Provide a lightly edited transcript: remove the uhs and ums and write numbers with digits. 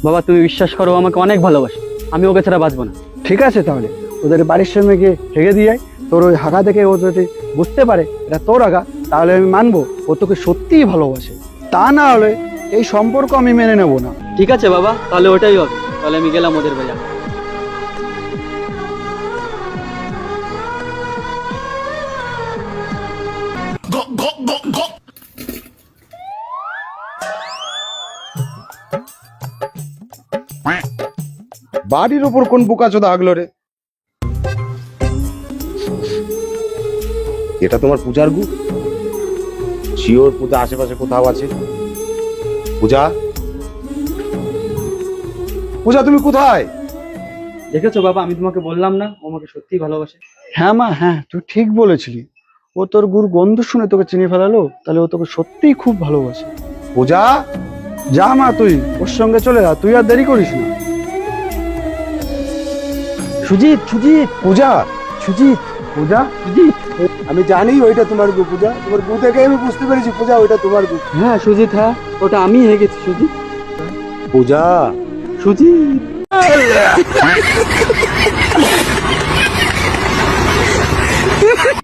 বাবা তুমি বিশ্বাস করো, আমাকে অনেক ভালোবাসে, আমি ওকে ছাড়া বাঁচবো না। ঠিক আছে, তাহলে ওদের বাড়ির সামনে গিয়ে হেগে দিয়ে আয়। তোর ওই হাগা দেখে ও যদি বুঝতে পারে এটা তোর হাগা, তাহলে আমি মানবো ও তোকে সত্যিই ভালোবাসে। তা না হলে এই সম্পর্ক আমি মেনে নেব না। ঠিক আছে বাবা, তাহলে ওটাই হবে। তাহলে আমি গেলাম ওদের বাড়ি। বাড়ির ওপর কোন বোকাচোদা আগলো রে? এটা তোমার পূজার গু? শিওর পূজা আশেপাশে কোথাও আছে। পূজা, পূজা তুমি কোথায়? দেখেছো বাবা, আমি তোমাকে বললাম না ও আমাকে সত্যিই ভালোবাসে। হ্যাঁ মা, হ্যাঁ তুই ঠিক বলেছিলি। ও তোর গুর গন্ধ শুনে তোকে চিনে ফেলালো, তাহলে ও তোকে সত্যিই খুব ভালোবাসে। পূজা, যা মা, তুই ওর সঙ্গে চলে যা, তুই আর দেরি করিস না। সুজিত, সুজিত, পূজা, সুজিত, পূজা, সুজিত। আমি জানি ওইটা তোমার গু। পূজা, তোমার গু থেকে আমি বুঝতে পেরেছি পূজা ওইটা তোমার গু। হ্যাঁ সুজিত, হ্যাঁ ওটা আমি হয়ে গেছি সুজিত। পূজা, সুজিত।